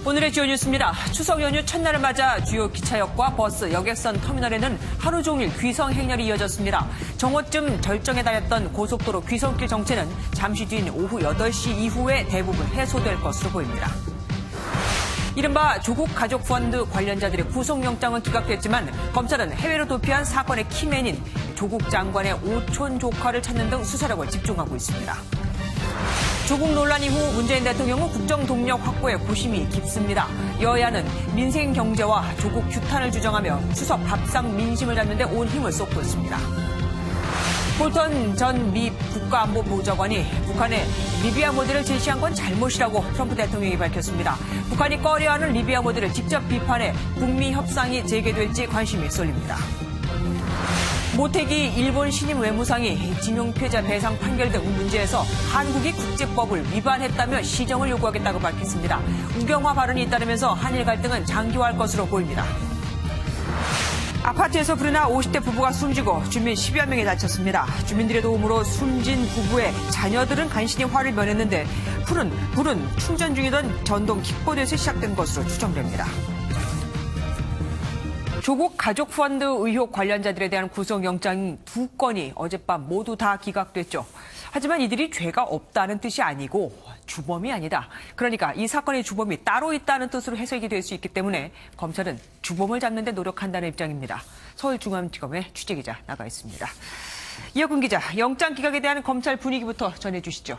오늘의 주요 뉴스입니다. 추석 연휴 첫날을 맞아 주요 기차역과 버스, 여객선 터미널에는 하루 종일 귀성 행렬이 이어졌습니다. 정오쯤 절정에 달했던 고속도로 귀성길 정체는 잠시 뒤인 오후 8시 이후에 대부분 해소될 것으로 보입니다. 이른바 조국 가족 펀드 관련자들의 구속영장은 기각됐지만 검찰은 해외로 도피한 사건의 키맨인 조국 장관의 오촌 조카를 찾는 등 수사력을 집중하고 있습니다. 조국 논란 이후 문재인 대통령은 국정 동력 확보에 고심이 깊습니다. 여야는 민생 경제와 조국 규탄을 주장하며 추석 밥상 민심을 잡는 데 온 힘을 쏟고 있습니다. 볼턴 전 미 국가안보보좌관이 북한의 리비아 모델을 제시한 건 잘못이라고 트럼프 대통령이 밝혔습니다. 북한이 꺼려하는 리비아 모델을 직접 비판해 북미 협상이 재개될지 관심이 쏠립니다. 모태기 일본 신임 외무상이 징용 피해자 배상 판결 등 문제에서 한국이 국제법을 위반했다며 시정을 요구하겠다고 밝혔습니다. 우경화 발언이 잇따르면서 한일 갈등은 장기화할 것으로 보입니다. 아파트에서 불이 나 50대 부부가 숨지고 주민 10여 명이 다쳤습니다. 주민들의 도움으로 숨진 부부의 자녀들은 간신히 화를 면했는데 불은 충전 중이던 전동 킥보드에서 시작된 것으로 추정됩니다. 조국 가족 펀드 의혹 관련자들에 대한 구속영장 2건이 어젯밤 모두 다 기각됐죠. 하지만 이들이 죄가 없다는 뜻이 아니고 주범이 아니다. 그러니까 이 사건의 주범이 따로 있다는 뜻으로 해석이 될 수 있기 때문에 검찰은 주범을 잡는 데 노력한다는 입장입니다. 서울중앙지검의 취재기자 나가 있습니다. 이혁근 기자, 영장 기각에 대한 검찰 분위기부터 전해주시죠.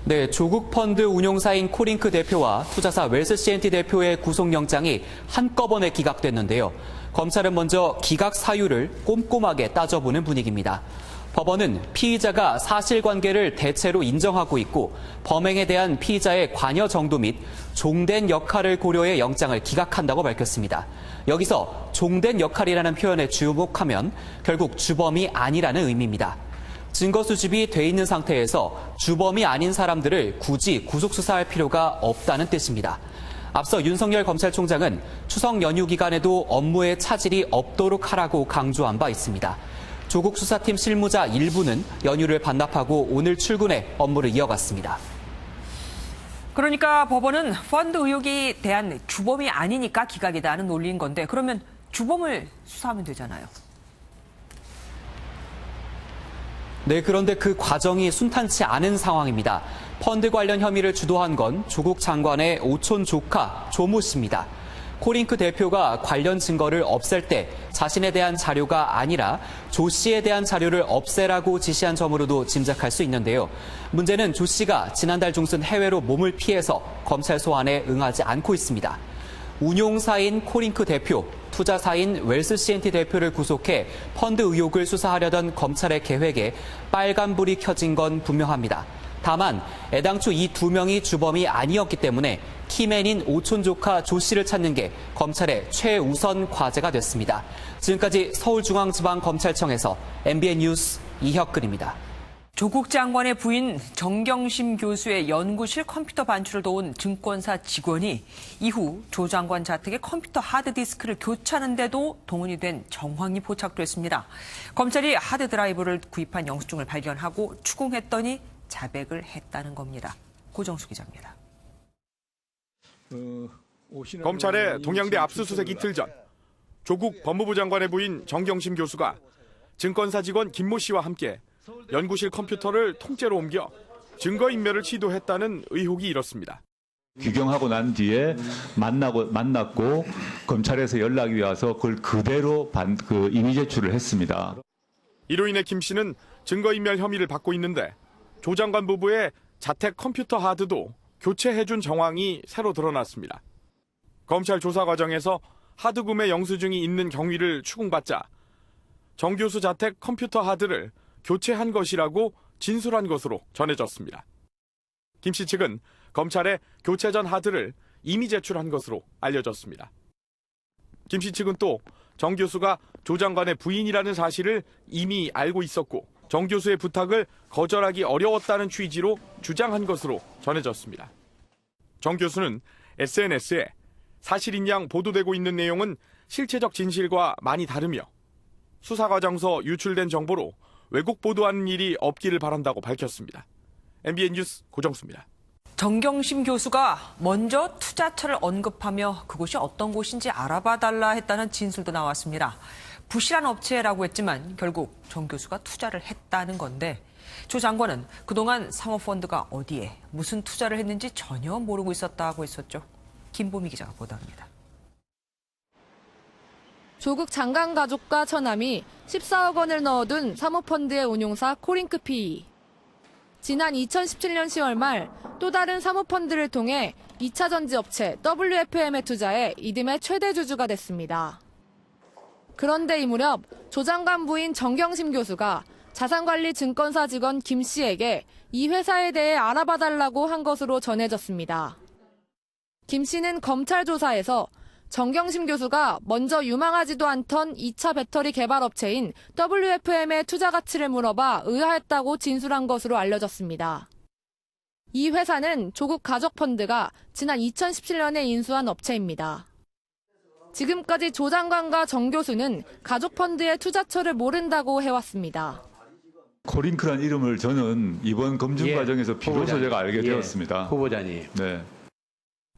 네, 조국 펀드 운용사인 코링크 대표와 투자사 웰스 C&T 대표의 구속영장이 한꺼번에 기각됐는데요. 검찰은 먼저 기각 사유를 꼼꼼하게 따져보는 분위기입니다. 법원은 피의자가 사실관계를 대체로 인정하고 있고 범행에 대한 피의자의 관여 정도 및 종된 역할을 고려해 영장을 기각한다고 밝혔습니다. 여기서 종된 역할이라는 표현에 주목하면 결국 주범이 아니라는 의미입니다. 증거 수집이 돼 있는 상태에서 주범이 아닌 사람들을 굳이 구속수사할 필요가 없다는 뜻입니다. 앞서 윤석열 검찰총장은 추석 연휴 기간에도 업무에 차질이 없도록 하라고 강조한 바 있습니다. 조국 수사팀 실무자 일부는 연휴를 반납하고 오늘 출근해 업무를 이어갔습니다. 그러니까 법원은 펀드 의혹에 대한 주범이 아니니까 기각이다는 논리인 건데 그러면 주범을 수사하면 되잖아요. 네, 그런데 그 과정이 순탄치 않은 상황입니다. 펀드 관련 혐의를 주도한 건 조국 장관의 오촌 조카 조모 씨입니다. 코링크 대표가 관련 증거를 없앨 때 자신에 대한 자료가 아니라 조 씨에 대한 자료를 없애라고 지시한 점으로도 짐작할 수 있는데요. 문제는 조 씨가 지난달 중순 해외로 몸을 피해서 검찰 소환에 응하지 않고 있습니다. 운용사인 코링크 대표, 투자사인 웰스 C&T 대표를 구속해 펀드 의혹을 수사하려던 검찰의 계획에 빨간불이 켜진 건 분명합니다. 다만 애당초 이 두 명이 주범이 아니었기 때문에 키맨인 오촌 조카 조 씨를 찾는 게 검찰의 최우선 과제가 됐습니다. 지금까지 서울중앙지방검찰청에서 MBN 뉴스 이혁근입니다. 조국 장관의 부인 정경심 교수의 연구실 컴퓨터 반출을 도운 증권사 직원이 이후 조 장관 자택의 컴퓨터 하드디스크를 교체하는데도 동원이 된 정황이 포착됐습니다. 검찰이 하드드라이브를 구입한 영수증을 발견하고 추궁했더니 자백을 했다는 겁니다. 고정수 기자입니다. 검찰의 동양대 압수수색 이틀 전 조국 법무부 장관의 부인 정경심 교수가 증권사 직원 김모 씨와 함께 연구실 컴퓨터를 통째로 옮겨 증거인멸을 시도했다는 의혹이 일었습니다. 규경하고 난 뒤에 만났고 검찰에서 연락이 와서 그걸 그대로 이미 제출을 했습니다. 이로 인해 김 씨는 증거인멸 혐의를 받고 있는데 조 장관 부부의 자택 컴퓨터 하드도 교체해준 정황이 새로 드러났습니다. 검찰 조사 과정에서 하드 구매 영수증이 있는 경위를 추궁받자 정 교수 자택 컴퓨터 하드를 교체한 것이라고 진술한 것으로 전해졌습니다. 김 씨 측은 검찰에 교체 전 하드를 이미 제출한 것으로 알려졌습니다. 김 씨 측은 또 정 교수가 조 장관의 부인이라는 사실을 이미 알고 있었고 정 교수의 부탁을 거절하기 어려웠다는 취지로 주장한 것으로 전해졌습니다. 정 교수는 SNS에 사실인 양 보도되고 있는 내용은 실체적 진실과 많이 다르며 수사 과정서 유출된 정보로 왜곡 보도하는 일이 없기를 바란다고 밝혔습니다. MBN 뉴스 고정수입니다. 정경심 교수가 먼저 투자처를 언급하며 그곳이 어떤 곳인지 알아봐달라 했다는 진술도 나왔습니다. 부실한 업체라고 했지만 결국 정 교수가 투자를 했다는 건데 조 장관은 그동안 사모펀드가 어디에 무슨 투자를 했는지 전혀 모르고 있었다고 했었죠. 김보미 기자가 보도합니다. 조국 장관 가족과 처남이 14억 원을 넣어둔 사모펀드의 운용사 코링크 PE. 지난 2017년 10월 말 또 다른 사모펀드를 통해 2차 전지업체 WFM에 투자해 이듬해 최대 주주가 됐습니다. 그런데 이 무렵 조 장관 부인 정경심 교수가 자산관리 증권사 직원 김 씨에게 이 회사에 대해 알아봐달라고 한 것으로 전해졌습니다. 김 씨는 검찰 조사에서 정경심 교수가 먼저 유망하지도 않던 2차 배터리 개발 업체인 WFM의 투자 가치를 물어봐 의아했다고 진술한 것으로 알려졌습니다. 이 회사는 조국 가족펀드가 지난 2017년에 인수한 업체입니다. 지금까지 조 장관과 정 교수는 가족펀드의 투자처를 모른다고 해왔습니다. 코링크란 이름을 저는 이번 검증 과정에서 비로소 제가 알게 되었습니다. 후보자님. 네.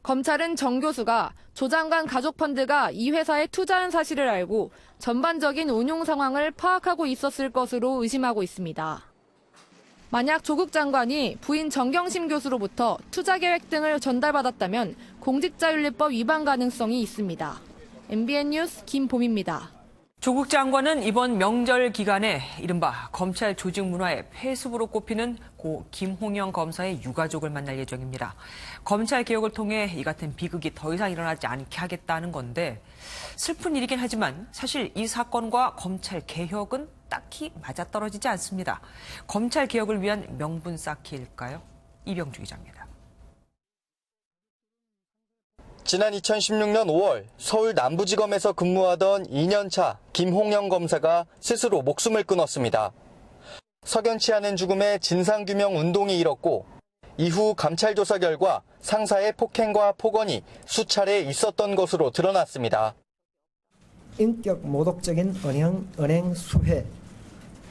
검찰은 정 교수가 조 장관 가족펀드가 이 회사에 투자한 사실을 알고 전반적인 운용 상황을 파악하고 있었을 것으로 의심하고 있습니다. 만약 조국 장관이 부인 정경심 교수로부터 투자 계획 등을 전달받았다면 공직자윤리법 위반 가능성이 있습니다. MBN 뉴스 김봄입니다. 조국 장관은 이번 명절 기간에 이른바 검찰 조직 문화의 폐습으로 꼽히는 고 김홍영 검사의 유가족을 만날 예정입니다. 검찰 개혁을 통해 이 같은 비극이 더 이상 일어나지 않게 하겠다는 건데 슬픈 일이긴 하지만 사실 이 사건과 검찰 개혁은 딱히 맞아떨어지지 않습니다. 검찰 개혁을 위한 명분 쌓기일까요? 이병주 기자입니다. 지난 2016년 5월 서울 남부지검에서 근무하던 2년차 김홍영 검사가 스스로 목숨을 끊었습니다. 석연치 않은 죽음에 진상규명 운동이 일었고 이후 감찰 조사 결과 상사의 폭행과 폭언이 수차례 있었던 것으로 드러났습니다. 인격 모독적인 은행 수회,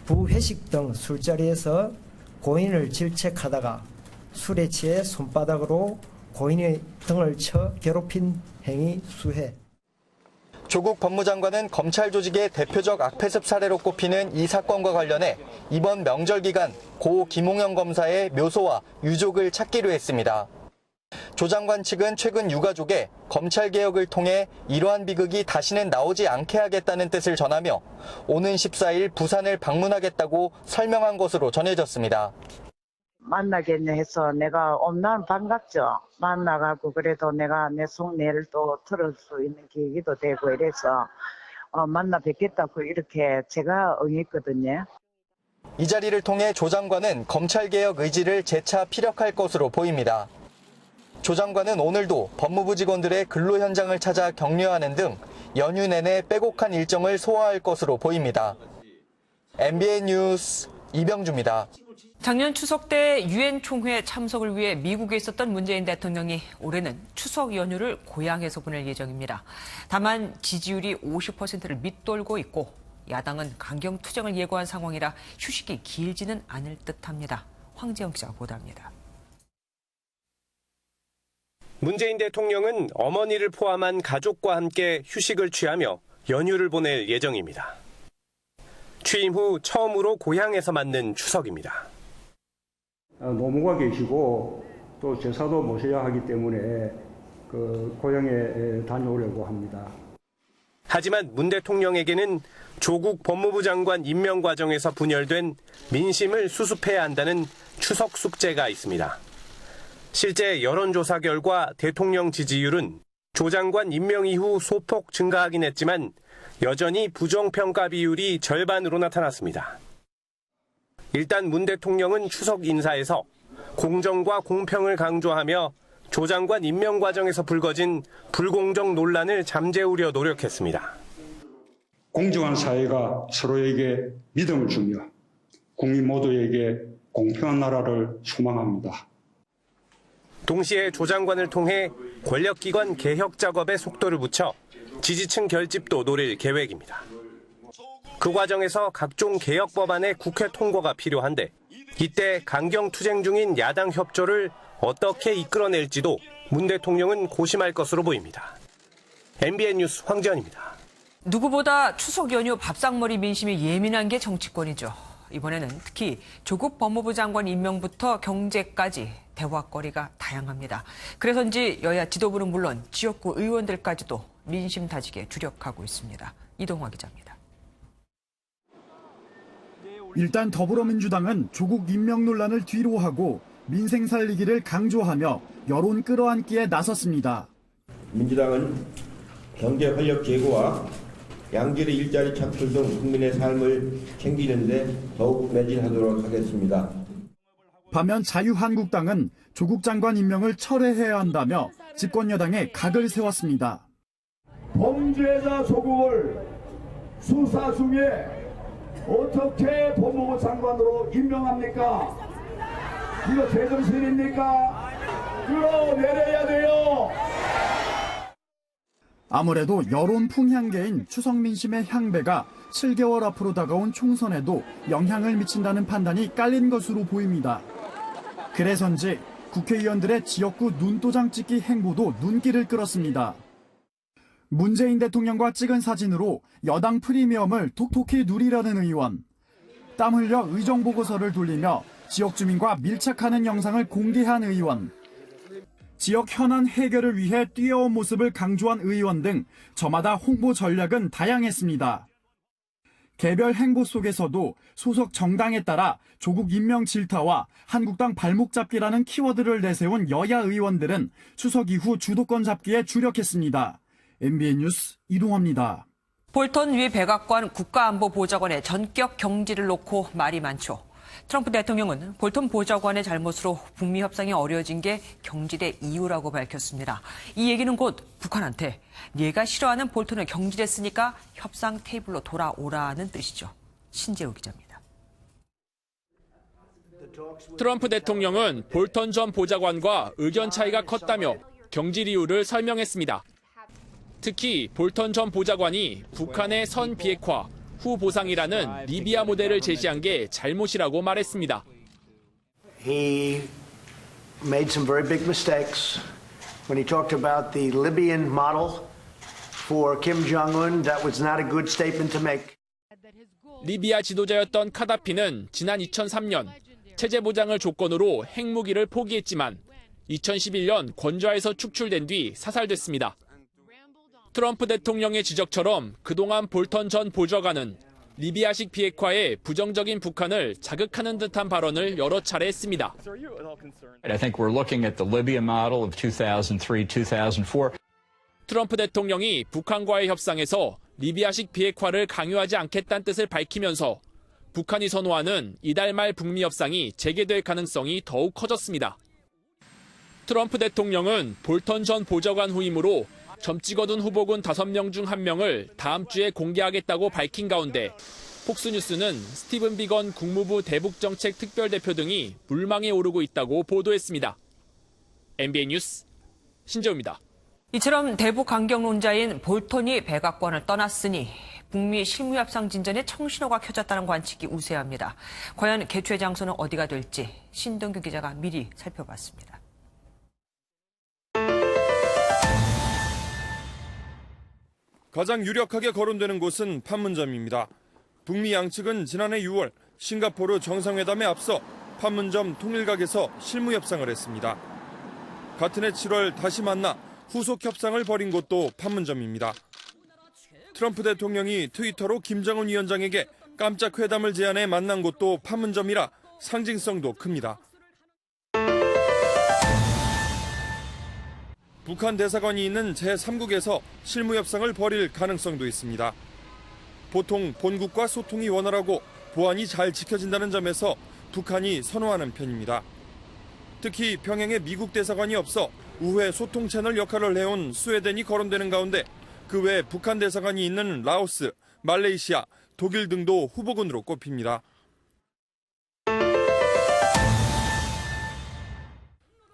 부회식 등 술자리에서 고인을 질책하다가 술에 취해 손바닥으로 고인의 등을 쳐 괴롭힌 행위 수해. 조국 법무장관은 검찰 조직의 대표적 악폐습 사례로 꼽히는 이 사건과 관련해 이번 명절 기간 고 김홍영 검사의 묘소와 유족을 찾기로 했습니다. 조 장관 측은 최근 유가족에 검찰 개혁을 통해 이러한 비극이 다시는 나오지 않게 하겠다는 뜻을 전하며 오는 14일 부산을 방문하겠다고 설명한 것으로 전해졌습니다. 만나겠네 해서 내가 난 반갑죠. 만나가고 그래도 내가 내 속내를 또 들을 수 있는 계기도 되고 이래서 만나 뵙겠다고 이렇게 제가 응했거든요. 이 자리를 통해 조 장관은 검찰개혁 의지를 재차 피력할 것으로 보입니다. 조 장관은 오늘도 법무부 직원들의 근로 현장을 찾아 격려하는 등 연휴 내내 빼곡한 일정을 소화할 것으로 보입니다. MBN 뉴스 이병주입니다. 작년 추석 때 유엔 총회 참석을 위해 미국에 있었던 문재인 대통령이 올해는 추석 연휴를 고향에서 보낼 예정입니다. 다만 지지율이 50%를 밑돌고 있고 야당은 강경 투쟁을 예고한 상황이라 휴식이 길지는 않을 듯합니다. 황재영 기자가 보도합니다. 문재인 대통령은 어머니를 포함한 가족과 함께 휴식을 취하며 연휴를 보낼 예정입니다. 취임 후 처음으로 고향에서 맞는 추석입니다. 노모가 계시고 또 제사도 모셔야 하기 때문에 고향에 다녀오려고 합니다. 하지만 문 대통령에게는 조국 법무부 장관 임명 과정에서 분열된 민심을 수습해야 한다는 추석 숙제가 있습니다. 실제 여론조사 결과 대통령 지지율은 조 장관 임명 이후 소폭 증가하긴 했지만 여전히 부정평가 비율이 절반으로 나타났습니다. 일단 문 대통령은 추석 인사에서 공정과 공평을 강조하며 조 장관 임명 과정에서 불거진 불공정 논란을 잠재우려 노력했습니다. 공정한 사회가 서로에게 믿음을 주며 국민 모두에게 공평한 나라를 소망합니다. 동시에 조 장관을 통해 권력기관 개혁 작업에 속도를 붙여 지지층 결집도 노릴 계획입니다. 그 과정에서 각종 개혁 법안의 국회 통과가 필요한데 이때 강경 투쟁 중인 야당 협조를 어떻게 이끌어낼지도 문 대통령은 고심할 것으로 보입니다. MBN 뉴스 황지연입니다. 누구보다 추석 연휴 밥상머리 민심이 예민한 게 정치권이죠. 이번에는 특히 조국 법무부 장관 임명부터 경제까지 대화거리가 다양합니다. 그래서인지 여야 지도부는 물론 지역구 의원들까지도 민심 다지기에 주력하고 있습니다. 이동화 기자입니다. 일단 더불어민주당은 조국 임명 논란을 뒤로하고 민생 살리기를 강조하며 여론 끌어안기에 나섰습니다. 민주당은 경제 활력 제고와 양질의 일자리 창출 등 국민의 삶을 챙기는 데 더욱 매진하도록 하겠습니다. 반면 자유한국당은 조국 장관 임명을 철회해야 한다며 집권 여당에 각을 세웠습니다. 범죄자 조국을 수사 중에 어떻게 법무부 장관으로 임명합니까? 이거 제정신입니까? 끌어내려야 돼요. 아무래도 여론 풍향계인 추석 민심의 향배가 7개월 앞으로 다가온 총선에도 영향을 미친다는 판단이 깔린 것으로 보입니다. 그래서인지 국회의원들의 지역구 눈도장 찍기 행보도 눈길을 끌었습니다. 문재인 대통령과 찍은 사진으로 여당 프리미엄을 톡톡히 누리려는 의원. 땀 흘려 의정보고서를 돌리며 지역 주민과 밀착하는 영상을 공개한 의원. 지역 현안 해결을 위해 뛰어온 모습을 강조한 의원 등 저마다 홍보 전략은 다양했습니다. 개별 행보 속에서도 소속 정당에 따라 조국 임명 질타와 한국당 발목 잡기라는 키워드를 내세운 여야 의원들은 추석 이후 주도권 잡기에 주력했습니다. MBN 뉴스 이동화입니다. 볼턴 위 백악관 국가안보보좌관의 전격 경질을 놓고 말이 많죠. 트럼프 대통령은 볼턴 보좌관의 잘못으로 북미 협상이 어려워진 게 경질의 이유라고 밝혔습니다. 이 얘기는 곧 북한한테 네가 싫어하는 볼턴을 경질했으니까 협상 테이블로 돌아오라는 뜻이죠. 신재우 기자입니다. 트럼프 대통령은 볼턴 전 보좌관과 의견 차이가 컸다며 경질 이유를 설명했습니다. 특히 볼턴 전 보좌관이 북한의 선 비핵화, 후 보상이라는 리비아 모델을 제시한 게 잘못이라고 말했습니다. He made some very big mistakes when he talked about the Libyan model for Kim Jong-un. That was not a good statement to make. 리비아 지도자였던 카다피는 지난 2003년 체제 보장을 조건으로 핵무기를 포기했지만 2011년 권좌에서 축출된 뒤 사살됐습니다. 트럼프 대통령의 지적처럼 그동안 볼턴 전 보좌관은 리비아식 비핵화에 부정적인 북한을 자극하는 듯한 발언을 여러 차례 했습니다. I think we're looking at the Libya model of 2003-2004. 트럼프 대통령이 북한과의 협상에서 리비아식 비핵화를 강요하지 않겠다는 뜻을 밝히면서 북한이 선호하는 이달 말 북미 협상이 재개될 가능성이 더욱 커졌습니다. 트럼프 대통령은 볼턴 전 보좌관 후임으로 점찍어둔 후보군 5명 중 1명을 다음 주에 공개하겠다고 밝힌 가운데 폭스뉴스는 스티븐 비건 국무부 대북정책 특별대표 등이 물망에 오르고 있다고 보도했습니다. MBN 뉴스 신재우입니다. 이처럼 대북 강경론자인 볼턴이 백악관을 떠났으니 북미 실무협상 진전에 청신호가 켜졌다는 관측이 우세합니다. 과연 개최 장소는 어디가 될지 신동규 기자가 미리 살펴봤습니다. 가장 유력하게 거론되는 곳은 판문점입니다. 북미 양측은 지난해 6월 싱가포르 정상회담에 앞서 판문점 통일각에서 실무 협상을 했습니다. 같은 해 7월 다시 만나 후속 협상을 벌인 곳도 판문점입니다. 트럼프 대통령이 트위터로 김정은 위원장에게 깜짝 회담을 제안해 만난 곳도 판문점이라 상징성도 큽니다. 북한 대사관이 있는 제3국에서 실무 협상을 벌일 가능성도 있습니다. 보통 본국과 소통이 원활하고 보안이 잘 지켜진다는 점에서 북한이 선호하는 편입니다. 특히 평양에 미국 대사관이 없어 우회 소통 채널 역할을 해온 스웨덴이 거론되는 가운데 그 외 북한 대사관이 있는 라오스, 말레이시아, 독일 등도 후보군으로 꼽힙니다.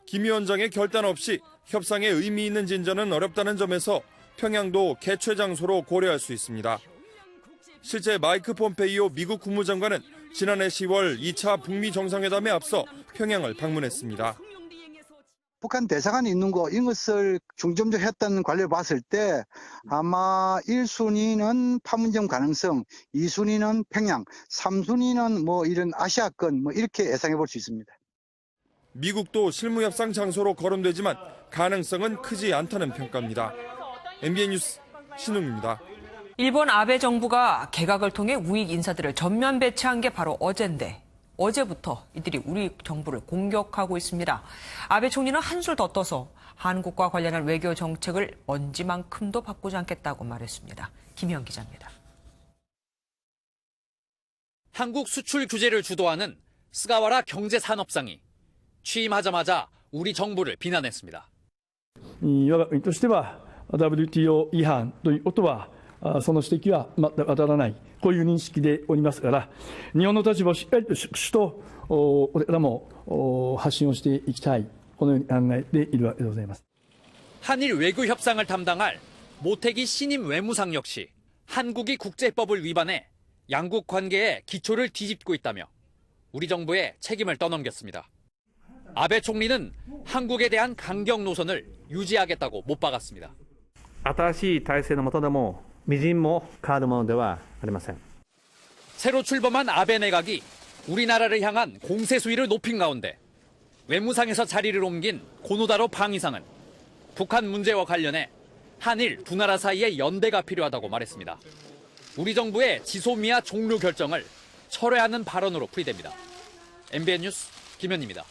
김 위원장의 결단 없이 협상에 의미 있는 진전은 어렵다는 점에서 평양도 개최 장소로 고려할 수 있습니다. 실제 마이크 폼페이오 미국 국무장관은 지난해 10월 2차 북미 정상회담에 앞서 평양을 방문했습니다. 북한 대사관이 있는 거 이것을 중점적으로 했다는 관례를 봤을 때 아마 1순위는 판문점 가능성, 2순위는 평양, 3순위는 뭐 이런 아시아권 뭐 이렇게 예상해 볼 수 있습니다. 미국도 실무협상 장소로 거론되지만 가능성은 크지 않다는 평가입니다. MBN 뉴스 신웅입니다. 일본 아베 정부가 개각을 통해 우익 인사들을 전면 배치한 게 바로 어젠데 어제부터 이들이 우리 정부를 공격하고 있습니다. 아베 총리는 한술 더 떠서 한국과 관련한 외교 정책을 먼지만큼도 바꾸지 않겠다고 말했습니다. 김희영 기자입니다. 한국 수출 규제를 주도하는 스가와라 경제산업상이 취임하자마자 우리 정부를 비난했습니다. 我が国としては WTO 違反ということはその指摘は当たらないこういう認識でおりますから日本の立場をしっかりと主とこれからも発信をしていきたいこのように考えているわけでございます. 한일 외교 협상을 담당할 모태기 신임 외무상 역시 한국이 국제법을 위반해 양국 관계의 기초를 뒤집고 있다며 우리 정부에 책임을 떠넘겼습니다. 아베 총리는 한국에 대한 강경 노선을 유지하겠다고 못 박았습니다. 新しい体制の下でもみじんも変わるものではありません. 새로 출범한 아베 내각이 우리나라를 향한 공세 수위를 높인 가운데 외무상에서 자리를 옮긴 고노다로 방위상은 북한 문제와 관련해 한일 두 나라 사이의 연대가 필요하다고 말했습니다. 우리 정부의 지소미아 종료 결정을 철회하는 발언으로 풀이됩니다. MBN 뉴스 김현입니다.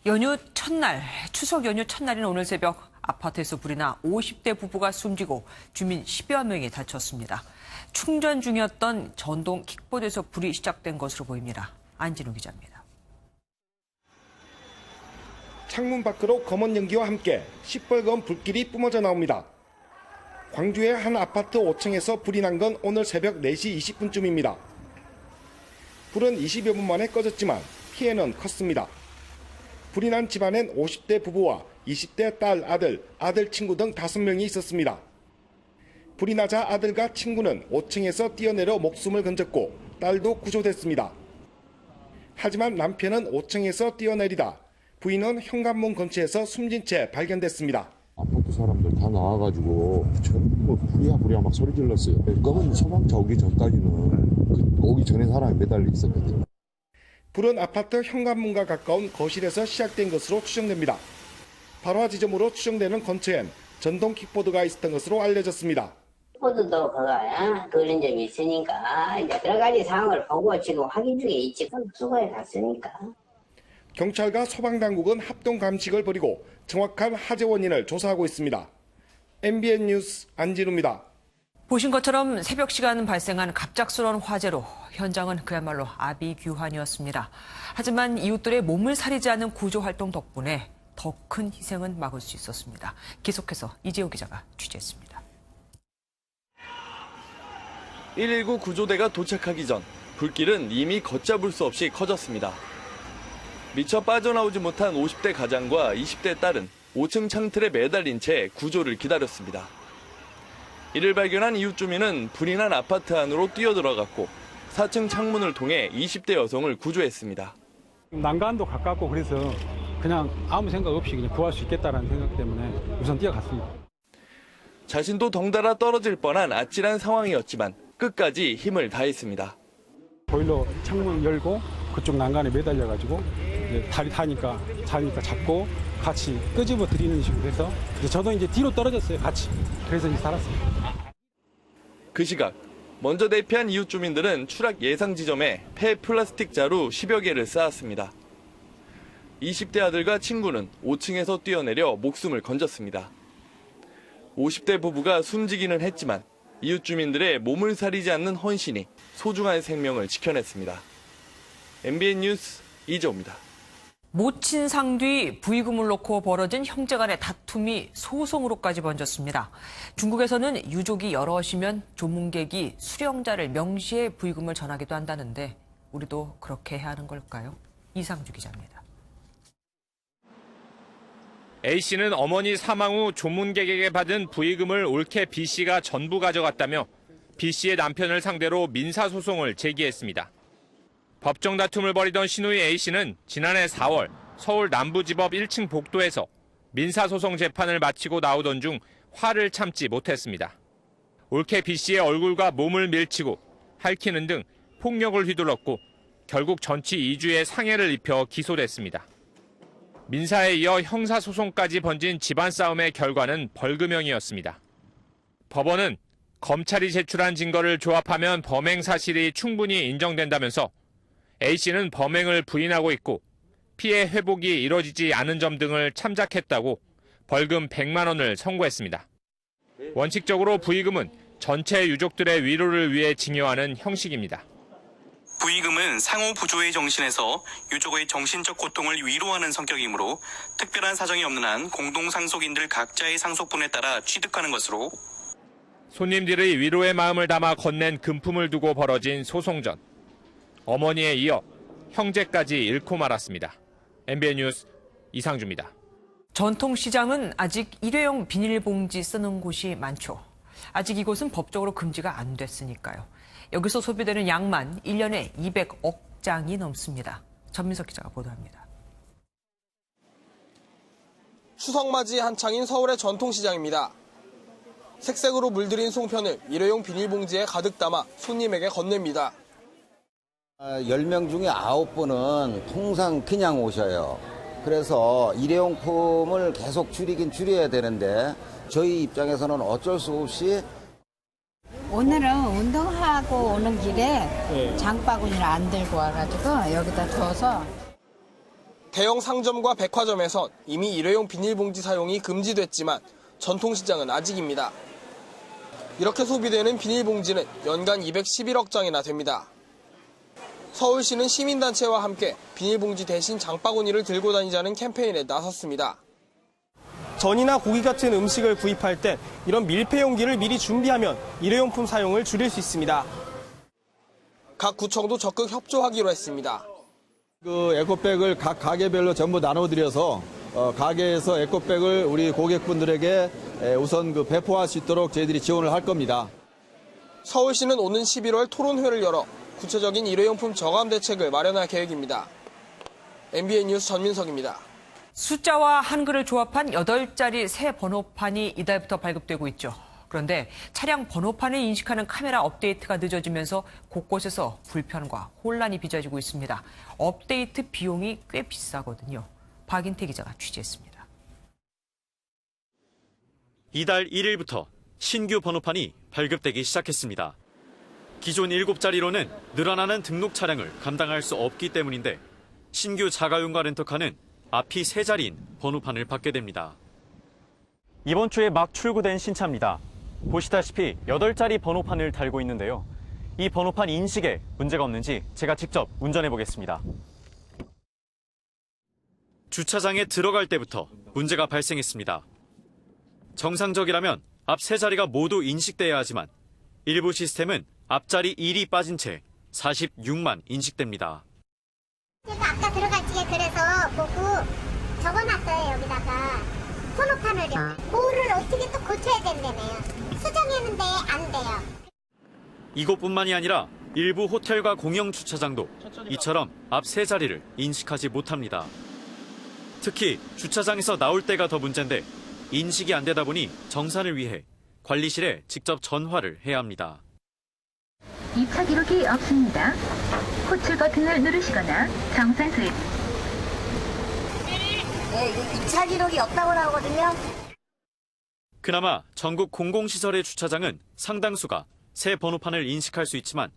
연휴 첫날, 추석 연휴 첫날인 오늘 새벽 아파트에서 불이 나 50대 부부가 숨지고 주민 10여 명이 다쳤습니다. 충전 중이었던 전동 킥보드에서 불이 시작된 것으로 보입니다. 안진우 기자입니다. 창문 밖으로 검은 연기와 함께 시뻘건 불길이 뿜어져 나옵니다. 광주의 한 아파트 5층에서 불이 난 건 오늘 새벽 4시 20분쯤입니다. 불은 20여 분 만에 꺼졌지만 피해는 컸습니다. 불이 난 집안엔 50대 부부와 20대 딸, 아들 친구 등 5명이 있었습니다. 불이 나자 아들과 친구는 5층에서 뛰어내려 목숨을 건졌고 딸도 구조됐습니다. 하지만 남편은 5층에서 뛰어내리다 부인은 현관문 근처에서 숨진 채 발견됐습니다. 아파트 사람들 다 나와가지고 전부 부랴부랴 막 소리 질렀어요. 그건 소방차 오기 전까지는 오기 전에 사람이 매달려 있었거든요. 불은 아파트 현관문과 가까운 거실에서 시작된 것으로 추정됩니다. 발화 지점으로 추정되는 근처엔 전동 킥보드가 있었던 것으로 알려졌습니다. 킥보드도 걸린 점이 있으니까 이제 여러 가지 상황을 보고 지금 확인 중에 있지. 그건 수거해 갔으니까. 경찰과 소방당국은 합동 감식을 벌이고 정확한 화재 원인을 조사하고 있습니다. MBN 뉴스 안진우입니다. 보신 것처럼 새벽 시간 발생한 갑작스러운 화재로 현장은 그야말로 아비규환이었습니다. 하지만 이웃들의 몸을 사리지 않는 구조 활동 덕분에 더 큰 희생은 막을 수 있었습니다. 계속해서 이재호 기자가 취재했습니다. 119 구조대가 도착하기 전 불길은 이미 걷잡을 수 없이 커졌습니다. 미처 빠져나오지 못한 50대 가장과 20대 딸은 5층 창틀에 매달린 채 구조를 기다렸습니다. 이를 발견한 이웃 주민은 불이 난 아파트 안으로 뛰어들어갔고 4층 창문을 통해 20대 여성을 구조했습니다. 난간도 가깝고 그래서 그냥 아무 생각 없이 그냥 구할 수 있겠다는 생각 때문에 우선 뛰어갔습니다. 자신도 덩달아 떨어질 뻔한 아찔한 상황이었지만 끝까지 힘을 다했습니다. 보일러 창문 열고 그쪽 난간에 매달려가지고 다리 타니까 잡고 같이 끄집어 드리는 식으로 해서 저도 이제 뒤로 떨어졌어요. 같이. 그래서 이제 살았습니다. 그 시각 먼저 대피한 이웃 주민들은 추락 예상 지점에 폐 플라스틱 자루 10여 개를 쌓았습니다. 20대 아들과 친구는 5층에서 뛰어내려 목숨을 건졌습니다. 50대 부부가 숨지기는 했지만 이웃 주민들의 몸을 사리지 않는 헌신이 소중한 생명을 지켜냈습니다. MBN 뉴스 이재호입니다. 모친 상 뒤 부의금을 놓고 벌어진 형제 간의 다툼이 소송으로까지 번졌습니다. 중국에서는 유족이 여럿이면 조문객이 수령자를 명시해 부의금을 전하기도 한다는데 우리도 그렇게 해야 하는 걸까요? 이상주 기자입니다. A씨는 어머니 사망 후 조문객에게 받은 부의금을 올케 B씨가 전부 가져갔다며 B씨의 남편을 상대로 민사소송을 제기했습니다. 법정 다툼을 벌이던 신우이 A씨는 지난해 4월 서울 남부지법 1층 복도에서 민사소송 재판을 마치고 나오던 중 화를 참지 못했습니다. 올케 B씨의 얼굴과 몸을 밀치고 핥히는 등 폭력을 휘둘렀고 결국 전치 2주의 상해를 입혀 기소됐습니다. 민사에 이어 형사소송까지 번진 집안 싸움의 결과는 벌금형이었습니다. 법원은 검찰이 제출한 증거를 조합하면 범행 사실이 충분히 인정된다면서 A씨는 범행을 부인하고 있고 피해 회복이 이뤄지지 않은 점 등을 참작했다고 벌금 100만 원을 선고했습니다. 원칙적으로 부의금은 전체 유족들의 위로를 위해 징여하는 형식입니다. 부의금은 상호 부조의 정신에서 유족의 정신적 고통을 위로하는 성격이므로 특별한 사정이 없는 한 공동상속인들 각자의 상속분에 따라 취득하는 것으로 손님들의 위로의 마음을 담아 건넨 금품을 두고 벌어진 소송전. 어머니에 이어 형제까지 잃고 말았습니다. MBN 뉴스 이상주입니다. 전통시장은 아직 일회용 비닐봉지 쓰는 곳이 많죠. 아직 이곳은 법적으로 금지가 안 됐으니까요. 여기서 소비되는 양만 1년에 200억 장이 넘습니다. 전민석 기자가 보도합니다. 추석맞이 한창인 서울의 전통시장입니다. 색색으로 물들인 송편을 일회용 비닐봉지에 가득 담아 손님에게 건넵니다. 10명 중에 9분은 통상 그냥 오셔요. 그래서 일회용품을 계속 줄여야 되는데 저희 입장에서는 어쩔 수 없이 오늘은 운동하고 오는 길에 장바구니를 안 들고 와가지고 여기다 둬서. 대형 상점과 백화점에선 이미 일회용 비닐봉지 사용이 금지됐지만 전통시장은 아직입니다. 이렇게 소비되는 비닐봉지는 연간 211억 장이나 됩니다. 서울시는 시민단체와 함께 비닐봉지 대신 장바구니를 들고 다니자는 캠페인에 나섰습니다. 전이나 고기 같은 음식을 구입할 때 이런 밀폐용기를 미리 준비하면 일회용품 사용을 줄일 수 있습니다. 각 구청도 적극 협조하기로 했습니다. 에코백을 각 가게별로 전부 나눠드려서 가게에서 에코백을 우리 고객분들에게 우선 배포할 수 있도록 저희들이 지원을 할 겁니다. 서울시는 오는 11월 토론회를 열어 구체적인 일회용품 저감 대책을 마련할 계획입니다. MBN 뉴스 전민석입니다. 숫자와 한글을 조합한 8자리 새 번호판이 이달부터 발급되고 있죠. 그런데 차량 번호판을 인식하는 카메라 업데이트가 늦어지면서 곳곳에서 불편과 혼란이 빚어지고 있습니다. 업데이트 비용이 꽤 비싸거든요. 박인태 기자가 취재했습니다. 이달 1일부터 신규 번호판이 발급되기 시작했습니다. 기존 7자리로는 늘어나는 등록 차량을 감당할 수 없기 때문인데 신규 자가용과 렌터카는 앞이 3자리인 번호판을 받게 됩니다. 이번 주에 막 출고된 신차입니다. 보시다시피 8자리 번호판을 달고 있는데요. 이 번호판 인식에 문제가 없는지 제가 직접 운전해 보겠습니다. 주차장에 들어갈 때부터 문제가 발생했습니다. 정상적이라면 앞 3자리가 모두 인식돼야 하지만 일부 시스템은 앞자리 1이 빠진 채 46만 인식됩니다. 제가 아까 들어갈 적에 그래서 보고 적어놨어요. 여기다가 번호판을요. 그거를 어떻게 또 고쳐야 된다며요. 수정했는데 안 돼요. 이곳뿐만이 아니라 일부 호텔과 공영 주차장도 이처럼 앞 3자리를 인식하지 못합니다. 특히 주차장에서 나올 때가 더 문제인데 인식이 안 되다 보니 정산을 위해 관리실에 직접 전화를 해야 합니다. 입차 기록이 없습니다. 호출 버튼을 누르시거나 정산 수입. 네, 입차 기록이 없다고 나오거든요. 그나마 전국 공공시설의 주차장은 상당수가 새 번호판을 인식할 수 있지만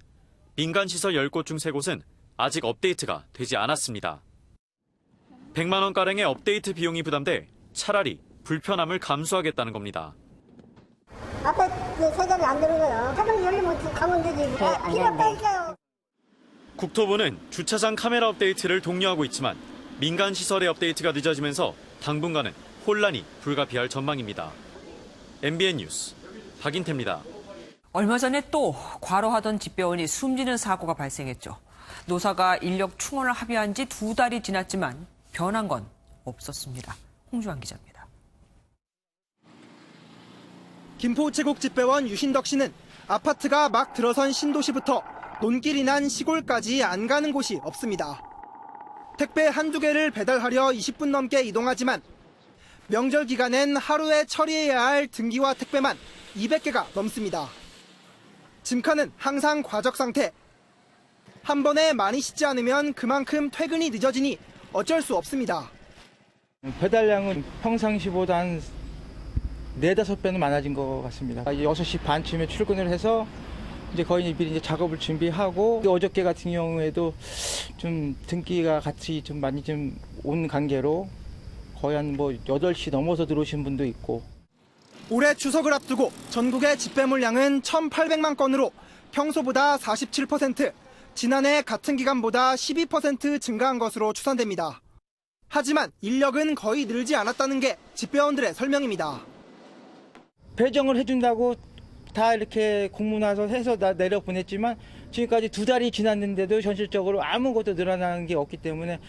민간시설 10곳 중 3곳은 아직 업데이트가 되지 않았습니다. 100만 원가량의 업데이트 비용이 부담돼 차라리 불편함을 감수하겠다는 겁니다. 앞에 그 3자리 안 되는 거예요. 차량 열리면 가면 되지. 필요 없다니까요. 국토부는 주차장 카메라 업데이트를 독려하고 있지만 민간시설의 업데이트가 늦어지면서 당분간은 혼란이 불가피할 전망입니다. MBN 뉴스 박인태입니다. 얼마 전에 또 과로하던 집배원이 숨지는 사고가 발생했죠. 노사가 인력 충원을 합의한 지 2달이 지났지만 변한 건 없었습니다. 홍주환 기자입니다. 김포우체국 집배원 유신덕 씨는 아파트가 막 들어선 신도시부터 논길이 난 시골까지 안 가는 곳이 없습니다. 택배 한두 개를 배달하려 20분 넘게 이동하지만 명절 기간엔 하루에 처리해야 할 등기와 택배만 200개가 넘습니다. 짐칸은 항상 과적 상태. 한 번에 많이 싣지 않으면 그만큼 퇴근이 늦어지니 어쩔 수 없습니다. 배달량은 평상시보다 한 4-5배는 많아진 것 같습니다. 6시 반쯤에 출근을 해서 이제 거의 미리 작업을 준비하고, 어저께 같은 경우에도 좀 등기가 같이 좀 많이 좀 온 관계로 거의 한 8시 넘어서 들어오신 분도 있고. 올해 추석을 앞두고 전국의 집배 물량은 1,800만 건으로 평소보다 47%, 지난해 같은 기간보다 12% 증가한 것으로 추산됩니다. 하지만 인력은 거의 늘지 않았다는 게 집배원들의 설명입니다. 배정을 해준다고 다 이렇게 공문화서 해서 다 내려보냈지만 지금까지 2달이 지났는데도 현실적으로 아무것도 늘어나는 게 없기 때문에.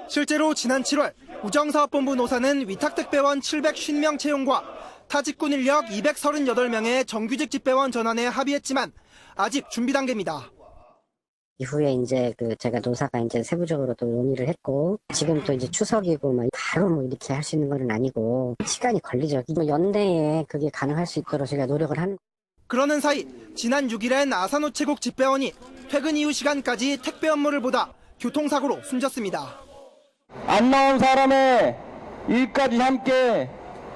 실제로 지난 7월 우정사업본부 노사는 위탁택배원 750명 채용과 타직군 인력 238명의 정규직 집배원 전환에 합의했지만 아직 준비 단계입니다. 이후에 이제 제가 노사가 이제 세부적으로 또 논의를 했고, 지금 또 이제 추석이고 바로 이렇게 할 수 있는 건 아니고 시간이 걸리죠. 연내에 그게 가능할 수 있도록 저희가 노력을 하는. 그러는 사이 지난 6일엔 아산우체국 집배원이 퇴근 이후 시간까지 택배 업무를 보다 교통사고로 숨졌습니다. 안 나온 사람의 일까지 함께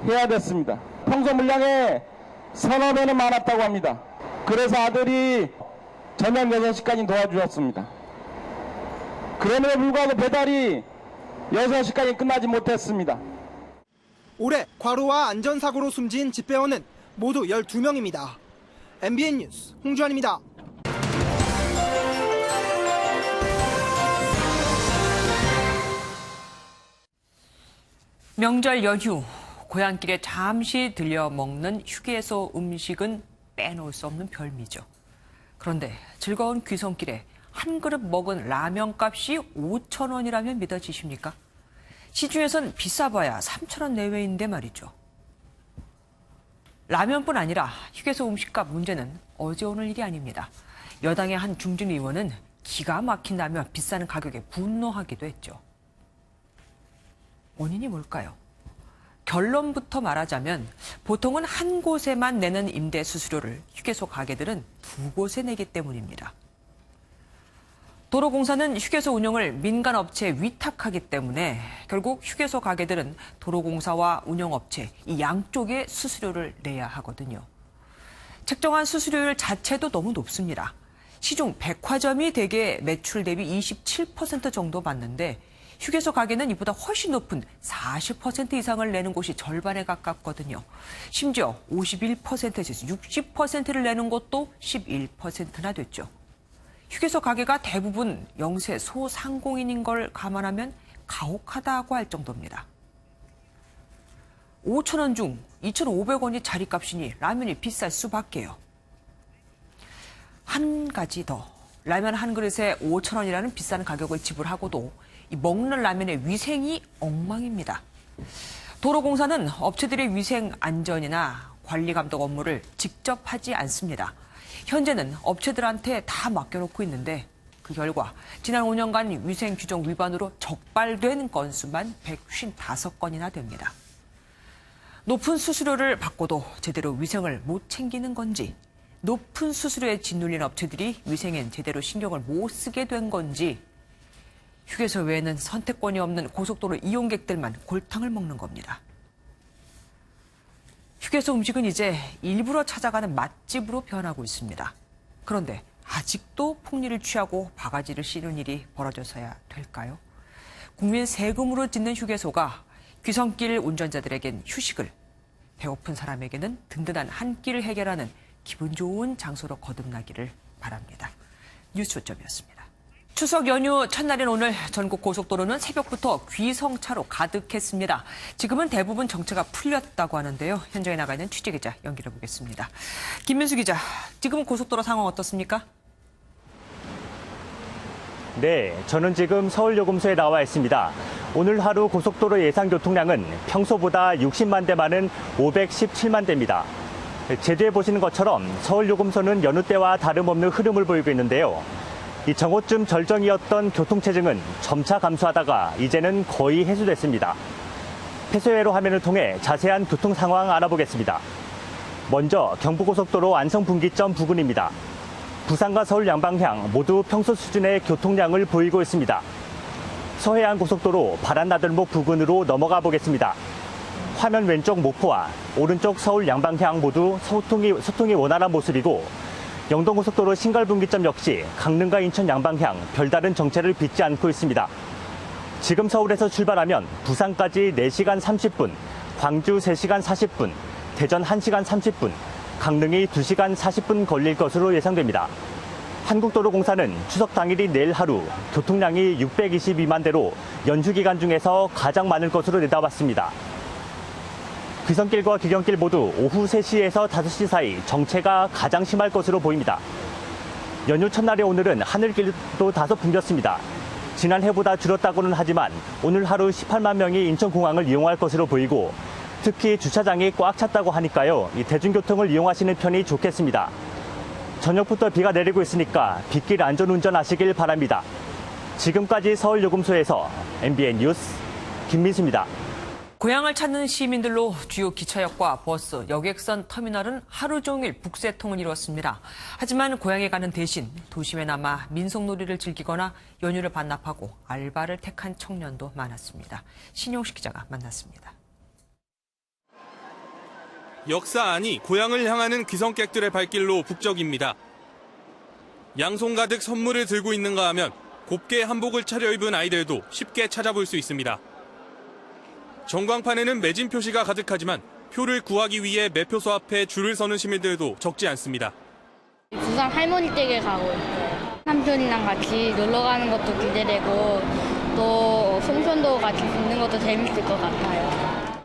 해야 됐습니다. 평소 물량에 1,000배는 많았다고 합니다. 그래서 아들이 저녁 6시까지 도와주셨습니다. 그럼에도 불구하고 배달이 6시까지 끝나지 못했습니다. 올해 과로와 안전사고로 숨진 집배원은 모두 12명입니다. MBN 뉴스 홍주환입니다. 명절 연휴, 고향길에 잠시 들려 먹는 휴게소 음식은 빼놓을 수 없는 별미죠. 그런데 즐거운 귀성길에 한 그릇 먹은 라면값이 5,000원이라면 믿어지십니까? 시중에선 비싸봐야 3,000원 내외인데 말이죠. 라면뿐 아니라 휴게소 음식값 문제는 어제 오늘 일이 아닙니다. 여당의 한 중진 의원은 기가 막힌 라면 비싸는 가격에 분노하기도 했죠. 원인이 뭘까요? 결론부터 말하자면 보통은 한 곳에만 내는 임대 수수료를 휴게소 가게들은 2곳에 내기 때문입니다. 도로공사는 휴게소 운영을 민간업체에 위탁하기 때문에 결국 휴게소 가게들은 도로공사와 운영업체 이 양쪽에 수수료를 내야 하거든요. 책정한 수수료율 자체도 너무 높습니다. 시중 백화점이 대개 매출 대비 27% 정도 받는데 휴게소 가게는 이보다 훨씬 높은 40% 이상을 내는 곳이 절반에 가깝거든요. 심지어 51%에서 60%를 내는 곳도 11%나 됐죠. 휴게소 가게가 대부분 영세 소상공인인 걸 감안하면 가혹하다고 할 정도입니다. 5,000원 중 2,500원이 자리값이니 라면이 비쌀 수밖에요. 한 가지 더. 라면 한 그릇에 5,000원이라는 비싼 가격을 지불하고도 이 먹는 라면의 위생이 엉망입니다. 도로공사는 업체들의 위생 안전이나 관리 감독 업무를 직접 하지 않습니다. 현재는 업체들한테 다 맡겨놓고 있는데 그 결과 지난 5년간 위생 규정 위반으로 적발된 건수만 155건이나 됩니다. 높은 수수료를 받고도 제대로 위생을 못 챙기는 건지, 높은 수수료에 짓눌린 업체들이 위생엔 제대로 신경을 못 쓰게 된 건지, 휴게소 외에는 선택권이 없는 고속도로 이용객들만 골탕을 먹는 겁니다. 휴게소 음식은 이제 일부러 찾아가는 맛집으로 변하고 있습니다. 그런데 아직도 폭리를 취하고 바가지를 씌우는 일이 벌어져서야 될까요? 국민 세금으로 짓는 휴게소가 귀성길 운전자들에겐 휴식을, 배고픈 사람에게는 든든한 한 끼를 해결하는 기분 좋은 장소로 거듭나기를 바랍니다. 뉴스 초점이었습니다. 추석 연휴 첫날인 오늘 전국 고속도로는 새벽부터 귀성차로 가득했습니다. 지금은 대부분 정체가 풀렸다고 하는데요. 현장에 나가 있는 취재기자 연결해 보겠습니다. 김민수 기자, 지금 고속도로 상황 어떻습니까? 네, 저는 지금 서울요금소에 나와 있습니다. 오늘 하루 고속도로 예상 교통량은 평소보다 60만 대 많은 517만 대입니다. 제도에 보시는 것처럼 서울요금소는 여느 때와 다름없는 흐름을 보이고 있는데요. 이 정오쯤 절정이었던 교통체증은 점차 감소하다가 이제는 거의 해소됐습니다. 폐쇄회로 화면을 통해 자세한 교통 상황 알아보겠습니다. 먼저 경부고속도로 안성분기점 부근입니다. 부산과 서울 양방향 모두 평소 수준의 교통량을 보이고 있습니다. 서해안고속도로 바란나들목 부근으로 넘어가 보겠습니다. 화면 왼쪽 목포와 오른쪽 서울 양방향 모두 소통이 원활한 모습이고 영동고속도로 신갈분기점 역시 강릉과 인천 양방향 별다른 정체를 빚지 않고 있습니다. 지금 서울에서 출발하면 부산까지 4시간 30분, 광주 3시간 40분, 대전 1시간 30분, 강릉이 2시간 40분 걸릴 것으로 예상됩니다. 한국도로공사는 추석 당일이 내일 하루 교통량이 622만 대로 연휴 기간 중에서 가장 많을 것으로 내다봤습니다. 귀성길과 귀경길 모두 오후 3시에서 5시 사이 정체가 가장 심할 것으로 보입니다. 연휴 첫날의 오늘은 하늘길도 다소 붐볐습니다. 지난해보다 줄었다고는 하지만 오늘 하루 18만 명이 인천공항을 이용할 것으로 보이고 특히 주차장이 꽉 찼다고 하니까요. 이 대중교통을 이용하시는 편이 좋겠습니다. 저녁부터 비가 내리고 있으니까 빗길 안전운전 하시길 바랍니다. 지금까지 서울요금소에서 MBN 뉴스 김민수입니다. 고향을 찾는 시민들로 주요 기차역과 버스, 여객선 터미널은 하루 종일 북새통을 이뤘습니다. 하지만 고향에 가는 대신 도심에 남아 민속놀이를 즐기거나 연휴를 반납하고 알바를 택한 청년도 많았습니다. 신용식 기자가 만났습니다. 역사 안이 고향을 향하는 귀성객들의 발길로 북적입니다. 양손 가득 선물을 들고 있는가 하면 곱게 한복을 차려입은 아이들도 쉽게 찾아볼 수 있습니다. 전광판에는 매진 표시가 가득하지만 표를 구하기 위해 매표소 앞에 줄을 서는 시민들도 적지 않습니다. 부산 할머니 댁에 가고 있어요. 삼촌이랑 같이 놀러 가는 것도 기대되고 또 송편도 같이 굽는 것도 재밌을 것 같아요.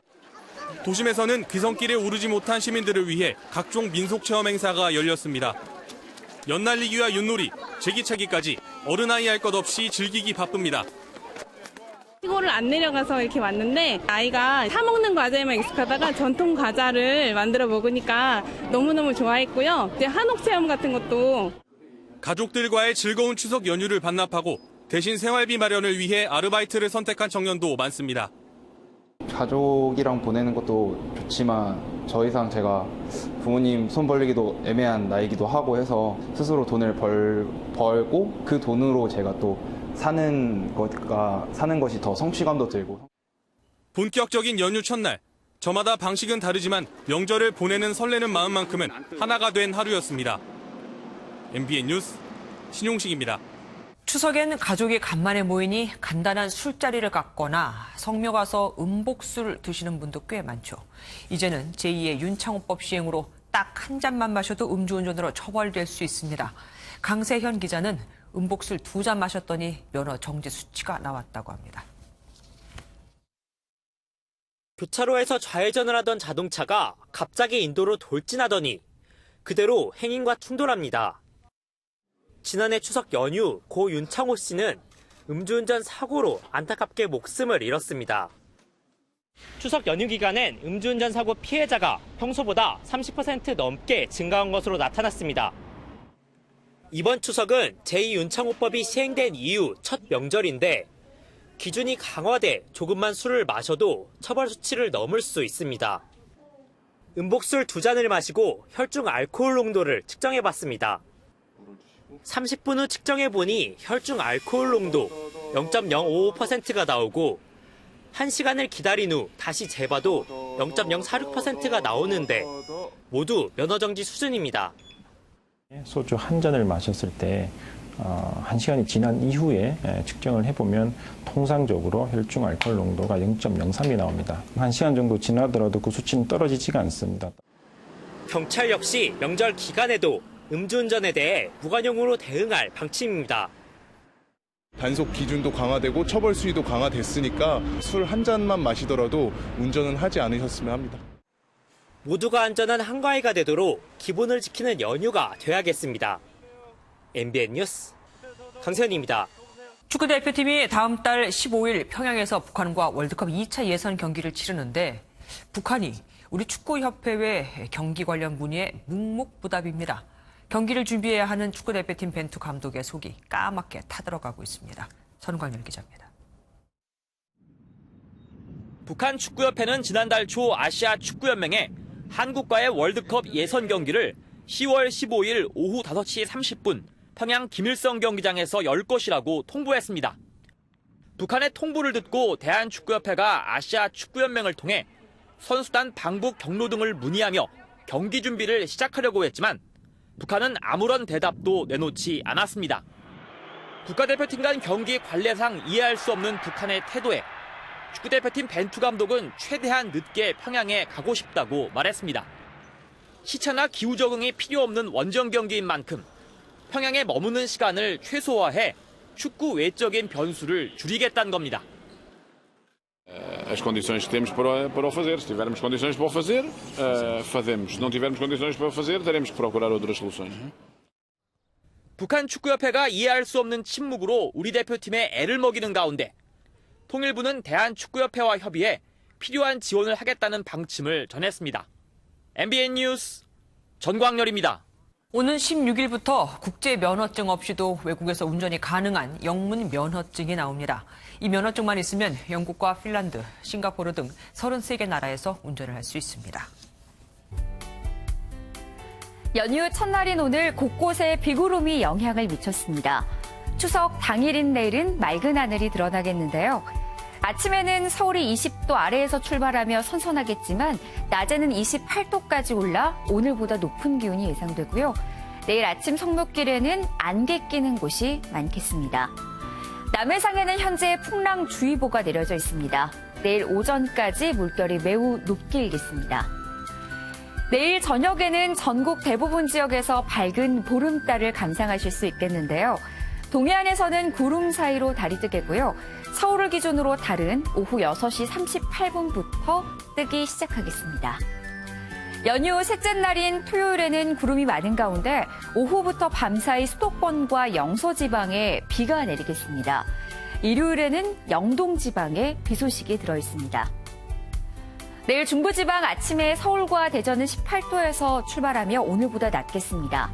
도심에서는 귀성길에 오르지 못한 시민들을 위해 각종 민속체험 행사가 열렸습니다. 연날리기와 윷놀이, 제기차기까지 어른아이 할 것 없이 즐기기 바쁩니다. 시골을 안 내려가서 이렇게 왔는데 아이가 사 먹는 과자에만 익숙하다가 전통 과자를 만들어 먹으니까 너무너무 좋아했고요. 이제 한옥 체험 같은 것도. 가족들과의 즐거운 추석 연휴를 반납하고 대신 생활비 마련을 위해 아르바이트를 선택한 청년도 많습니다. 가족이랑 보내는 것도 좋지만 더 이상 제가 부모님 손 벌리기도 애매한 나이기도 하고 해서 스스로 돈을 벌고 그 돈으로 제가 또 사는 것이 더 성취감도 들고. 본격적인 연휴 첫날, 저마다 방식은 다르지만 명절을 보내는 설레는 마음만큼은 하나가 된 하루였습니다. MBN 뉴스 신용식입니다. 추석엔 가족이 간만에 모이니 간단한 술자리를 갖거나 성묘 가서 음복술 드시는 분도 꽤 많죠. 이제는 제2의 윤창호법 시행으로 딱 한 잔만 마셔도 음주운전으로 처벌될 수 있습니다. 강세현 기자는 음복술 2잔 마셨더니 면허 정지 수치가 나왔다고 합니다. 교차로에서 좌회전을 하던 자동차가 갑자기 인도로 돌진하더니 그대로 행인과 충돌합니다. 지난해 추석 연휴 고 윤창호 씨는 음주운전 사고로 안타깝게 목숨을 잃었습니다. 추석 연휴 기간엔 음주운전 사고 피해자가 평소보다 30% 넘게 증가한 것으로 나타났습니다. 이번 추석은 제2윤창호법이 시행된 이후 첫 명절인데 기준이 강화돼 조금만 술을 마셔도 처벌 수치를 넘을 수 있습니다. 음복술 2잔을 마시고 혈중 알코올 농도를 측정해봤습니다. 30분 후 측정해보니 혈중 알코올 농도 0.055%가 나오고 1시간을 기다린 후 다시 재봐도 0.046%가 나오는데 모두 면허정지 수준입니다. 소주 한 잔을 마셨을 때 1시간이 지난 이후에 측정을 해보면 통상적으로 혈중 알코올 농도가 0.03이 나옵니다. 1시간 정도 지나더라도 그 수치는 떨어지지가 않습니다. 경찰 역시 명절 기간에도 음주운전에 대해 무관용으로 대응할 방침입니다. 단속 기준도 강화되고 처벌 수위도 강화됐으니까 술 한 잔만 마시더라도 운전은 하지 않으셨으면 합니다. 모두가 안전한 한가위가 되도록 기본을 지키는 연휴가 돼야겠습니다. MBN 뉴스 강세현입니다. 축구대표팀이 다음 달 15일 평양에서 북한과 월드컵 2차 예선 경기를 치르는데 북한이 우리 축구협회의 경기 관련 문의에 묵묵부답입니다. 경기를 준비해야 하는 축구대표팀 벤투 감독의 속이 까맣게 타들어가고 있습니다. 선광열 기자입니다. 북한 축구협회는 지난달 초 아시아 축구연맹에 한국과의 월드컵 예선 경기를 10월 15일 오후 5시 30분 평양 김일성 경기장에서 열 것이라고 통보했습니다. 북한의 통보를 듣고 대한축구협회가 아시아 축구연맹을 통해 선수단 방북 경로 등을 문의하며 경기 준비를 시작하려고 했지만 북한은 아무런 대답도 내놓지 않았습니다. 국가대표팀 간 경기 관례상 이해할 수 없는 북한의 태도에 축구대표팀 벤투 감독은 최대한 늦게 평양에 가고 싶다고 말했습니다. 시차나 기후 적응이 필요 없는 원정 경기인 만큼 평양에 머무는 시간을 최소화해 축구 외적인 변수를 줄이겠다는 겁니다. As condições que temos para o fazer. Se tivermos condições para o fazer, fazemos. Se não tivermos condições para o fazer, teremos que procurar outras soluções. 북한 축구협회가 이해할 수 없는 침묵으로 우리 대표팀에 애를 먹이는 가운데 통일부는 대한축구협회와 협의해 필요한 지원을 하겠다는 방침을 전했습니다. MBN 뉴스 전광열입니다. 오는 16일부터 국제 면허증 없이도 외국에서 운전이 가능한 영문 면허증이 나옵니다. 이 면허증만 있으면 영국과 핀란드, 싱가포르 등 33개 나라에서 운전을 할 수 있습니다. 연휴 첫날인 오늘 곳곳에 비구름이 영향을 미쳤습니다. 추석 당일인 내일은 맑은 하늘이 드러나겠는데요. 아침에는 서울이 20도 아래에서 출발하며 선선하겠지만 낮에는 28도까지 올라 오늘보다 높은 기온이 예상되고요. 내일 아침 성묘길에는 안개 끼는 곳이 많겠습니다. 남해상에는 현재 풍랑주의보가 내려져 있습니다. 내일 오전까지 물결이 매우 높게 일겠습니다. 내일 저녁에는 전국 대부분 지역에서 밝은 보름달을 감상하실 수 있겠는데요. 동해안에서는 구름 사이로 달이 뜨겠고요. 서울을 기준으로 달은 오후 6시 38분부터 뜨기 시작하겠습니다. 연휴 셋째 날인 토요일에는 구름이 많은 가운데 오후부터 밤사이 수도권과 영서지방에 비가 내리겠습니다. 일요일에는 영동지방에 비 소식이 들어있습니다. 내일 중부지방 아침에 서울과 대전은 18도에서 출발하며 오늘보다 낮겠습니다.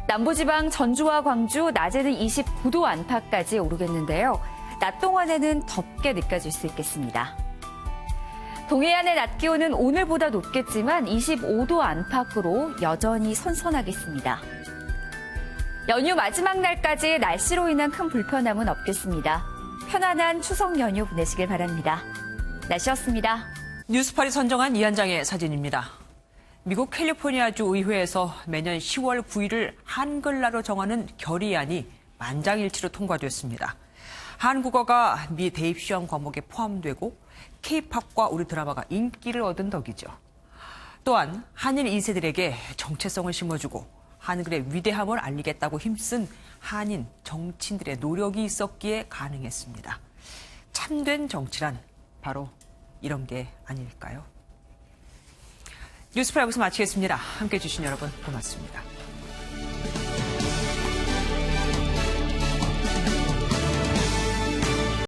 남부지방 전주와 광주 낮에는 29도 안팎까지 오르겠는데요. 낮 동안에는 덥게 느껴질 수 있겠습니다. 동해안의 낮 기온은 오늘보다 높겠지만 25도 안팎으로 여전히 선선하겠습니다. 연휴 마지막 날까지 날씨로 인한 큰 불편함은 없겠습니다. 편안한 추석 연휴 보내시길 바랍니다. 날씨였습니다. 뉴스팔이 선정한 이 한 장의 사진입니다. 미국 캘리포니아주 의회에서 매년 10월 9일을 한글날로 정하는 결의안이 만장일치로 통과됐습니다. 한국어가 미 대입시험 과목에 포함되고 K-팝과 우리 드라마가 인기를 얻은 덕이죠. 또한 한일 2세들에게 정체성을 심어주고 한글의 위대함을 알리겠다고 힘쓴 한인 정치인들의 노력이 있었기에 가능했습니다. 참된 정치란 바로 이런 게 아닐까요? 뉴스프라 여기서 마치겠습니다. 함께해 주신 여러분 고맙습니다.